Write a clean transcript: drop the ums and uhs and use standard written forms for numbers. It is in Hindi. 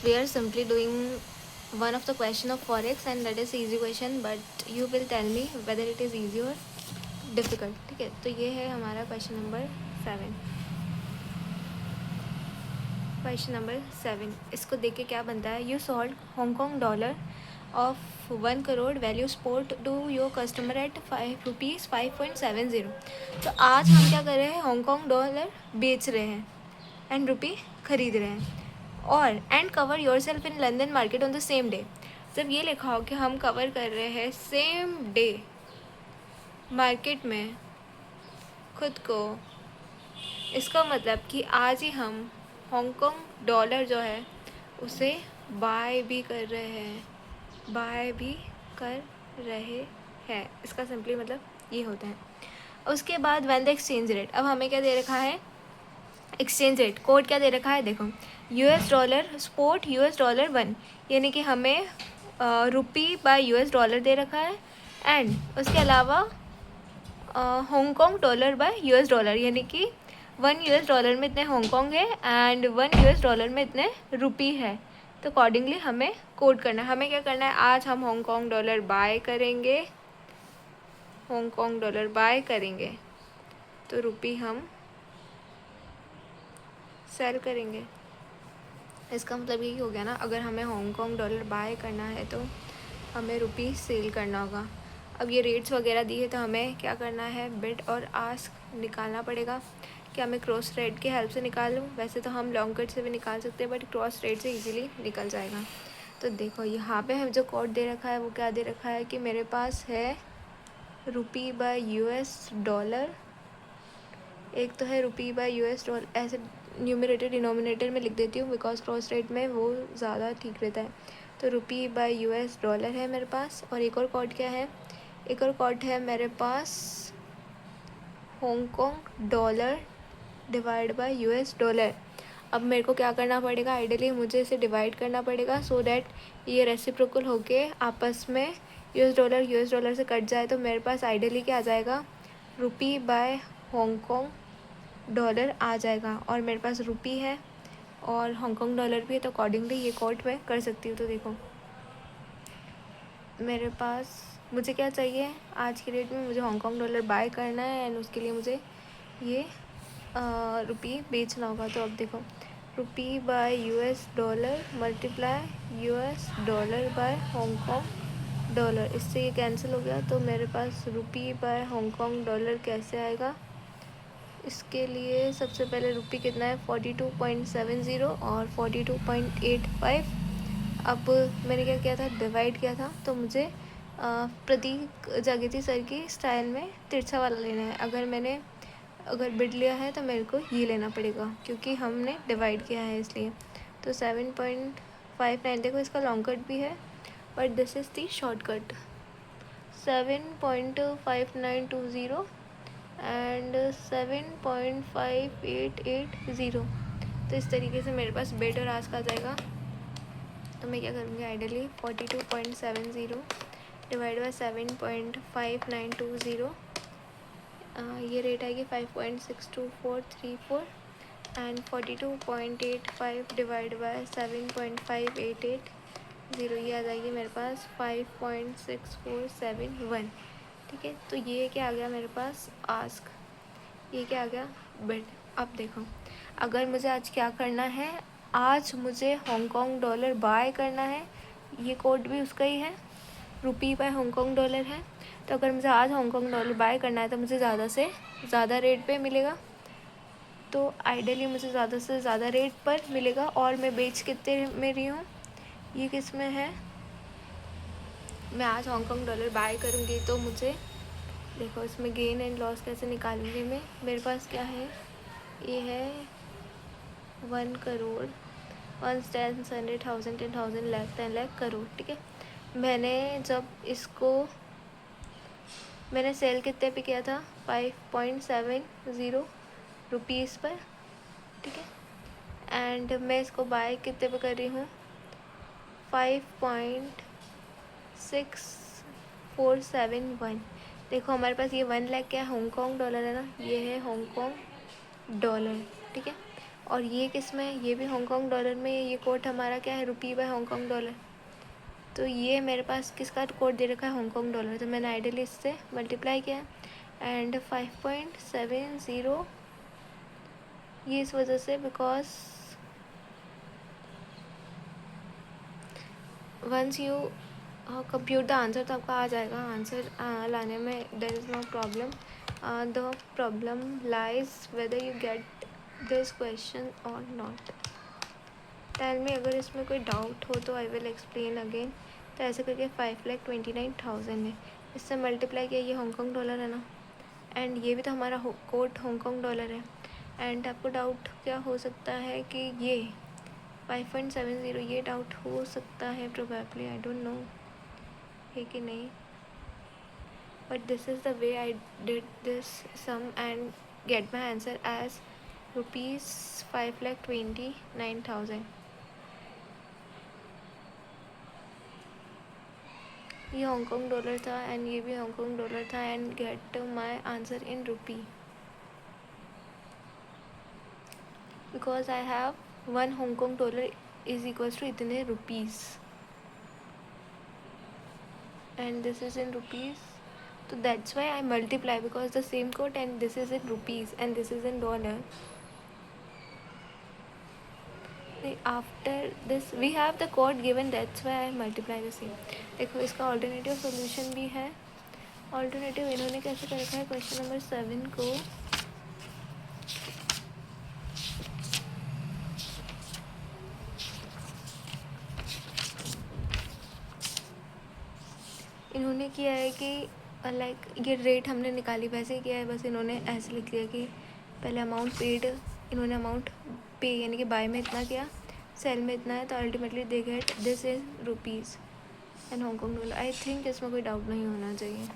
we are simply doing one of the question of forex and that is easy question, but you will tell me whether it is easy or difficult. ठीक है, तो ये है हमारा क्वेश्चन नंबर 7. क्वेश्चन नंबर 7, इसको देख के क्या बनता है. You sold Hong Kong dollar of 1 crore value spot to your customer at ₹5.70. तो आज हम क्या कर रहे हैं, हांगकॉन्ग डॉलर बेच रहे हैं एंड रुपी खरीद रहे हैं. और and cover your self in London market on the same day. जब ये लिखा हो कि हम कवर कर रहे हैं सेम डे मार्केट में खुद को, इसका मतलब कि आज ही हम हांगकॉन्ग डॉलर जो है उसे बाय भी कर रहे हैं. इसका सिंपली मतलब ये होता है. उसके बाद व्हेन द एक्सचेंज रेट, अब हमें क्या दे रखा है, एक्सचेंज रेट कोड क्या दे रखा है. देखो, US dollar spot US dollar 1, यानी कि हमें रुपी बाय US डॉलर दे रखा है. एंड उसके अलावा Hong Kong dollar by US dollar, यानी कि 1 US डॉलर में इतने हांगकॉन्ग है एंड 1 US डॉलर में इतने रुपी है. तो अकॉर्डिंगली हमें कोड करना है. हमें क्या करना है, आज हम हांगकॉन्ग डॉलर बाय करेंगे, तो रुपी हम सेल करेंगे. इसका मतलब यही हो गया ना, अगर हमें हांगकॉन्ग डॉलर बाय करना है तो हमें रुपी सेल करना होगा. अब ये रेट्स वगैरह दी है तो हमें क्या करना है, बिड और आस्क निकालना पड़ेगा. क्या मैं क्रॉस रेट की हेल्प से निकालूं? वैसे तो हम लॉन्ग कट से भी निकाल सकते हैं, बट क्रॉस रेट से इजीली निकल जाएगा. तो देखो यहाँ पे जो कोड दे रखा है वो क्या दे रखा है कि मेरे पास है रुपी बाय US डॉलर. एक तो है रुपी बाय US डॉलर, ऐसे न्यूमरेटर डिनोमिनेटर में लिख देती हूँ बिकॉज क्रॉस रेट में वो ज़्यादा ठीक रहता है. तो रुपी बाय US डॉलर है मेरे पास. और एक और कोड क्या है, एक और कोड है मेरे पास Hong Kong dollar divide by US dollar. अब मेरे को क्या करना पड़ेगा, आइडियली मुझे इसे डिवाइड करना पड़ेगा सो डैट ये रेसिप्रोकल होके आपस में US डॉलर से कट जाए. तो मेरे पास आइडियली क्या आ जाएगा, रुपी बाय हांगकॉन्ग डॉलर आ जाएगा. और मेरे पास रुपी है और हांगकॉन्ग डॉलर भी है, तो अकॉर्डिंगली ये कोड मैं कर सकती हूँ. तो देखो मेरे पास, मुझे क्या चाहिए, आज की डेट में मुझे हांगकॉन्ग डॉलर बाय करना है एंड उसके लिए मुझे ये रुपी बेचना होगा. तो अब देखो, rupee by US dollar multiply US dollar by Hong Kong dollar, इससे ये कैंसिल हो गया. तो मेरे पास रुपी बाय हांगकॉन्ग डॉलर कैसे आएगा, इसके लिए सबसे पहले रुपी कितना है 42.70 और 42.85. अब मैंने क्या किया था, डिवाइड किया था. तो मुझे प्रतीक जागृति सर की स्टाइल में तिरछा वाला लेना है. अगर बिड लिया है तो मेरे को ये लेना पड़ेगा क्योंकि हमने डिवाइड किया है इसलिए. तो 7.59, देखो इसका लॉन्ग कट भी है but this is the shortcut. 7.5920 and 7.5880. तो इस तरीके से मेरे पास बेट और आस्क आ जाएगा. तो मैं क्या करूँगी, आइडियली 42.70 डिवाइड बाई 7.5920, ये रेट आएगी 5.62434 एंड 42.85 डिवाइड बाय 7.5880, ये आ जाएगी मेरे पास 5.6471. ठीक है, तो ये क्या आ गया मेरे पास आस्क, ये क्या आ गया बिड. अब देखो, अगर मुझे आज क्या करना है, आज मुझे हांगकॉन्ग डॉलर बाय करना है, ये कोड भी उसका ही है, रुपी बाय हांगकॉन्ग डॉलर है. तो अगर मुझे आज हांगकॉन्ग डॉलर बाय करना है तो मुझे ज़्यादा से ज़्यादा रेट पे मिलेगा. तो आइडियली मुझे ज़्यादा से ज़्यादा रेट पर मिलेगा. और मैं बेच कितने में रही हूँ, ये किस में है, मैं आज हांगकॉन्ग डॉलर बाय करूँगी तो मुझे देखो इसमें गेन एंड लॉस कैसे निकालूंगी मैं. मेरे पास क्या है, ये है 1 करोड़ 1 10 100 1000 10,000 लाख 10 लाख करोड़. ठीक है, मैंने सेल कितने पे किया था 5.70 रुपीज़ पर. ठीक है, एंड मैं इसको बाय कितने पे कर रही हूँ 5.6471. देखो हमारे पास ये 1 लाख क्या हांगकॉन्ग डॉलर है ना, ये है हांगकॉन्ग डॉलर. ठीक है, और ये किस में, ये भी हांगकांग डॉलर में। ये कोड हमारा क्या है, रुपी बाय हांगकांग डॉलर। तो ये मेरे पास किसका कोड दे रखा है, हांगकांग डॉलर। तो मैंने आइडियली इससे मल्टीप्लाई किया एंड 5.70 ये इस वजह से because once you compute the answer तो आपका आ जाएगा। आंसर लाने में there is no problem. The problem lies whether you get this question और नॉट। टेल मी, अगर इसमें कोई डाउट हो तो आई विल एक्सप्लेन अगेन। तो ऐसे करके 5,29,000 है, इससे मल्टीप्लाई किया, ये हांगकांग डॉलर है ना, एंड ये भी तो हमारा कोड हांगकांग डॉलर है। एंड आपको डाउट क्या हो सकता है कि ये 5.70 ये डाउट हो सकता है प्रोबेबली, आई डोंट नो है कि नहीं, but this is the way I did this sum and get my answer as ₹5,29,000। ये हांगकांग डॉलर था एंड ये भी हांगकांग डॉलर था and get my answer in rupee because I have 1 Hong Kong dollar is equals to इतने rupees and this is in rupees, so that's why I multiply because the same code and this is in rupees and this is in dollar. After this we have the code given, that's why I multiply the same. देखो इसका ऑल्टरनेटिव सॉल्यूशन भी है। ऑल्टरनेटिव इन्होंने कैसे कर रखा है, क्वेश्चन नंबर 7 को इन्होंने किया है कि लाइक ये रेट हमने निकाली वैसे ही किया है, बस इन्होंने ऐसे लिख दिया कि पहले अमाउंट पेड, इन्होंने अमाउंट पे यानी कि बाय में इतना किया, सेल में इतना है, तो अल्टीमेटली देगा this is rupees and Hong Kong dollar. I think इसमें कोई डाउट नहीं होना चाहिए।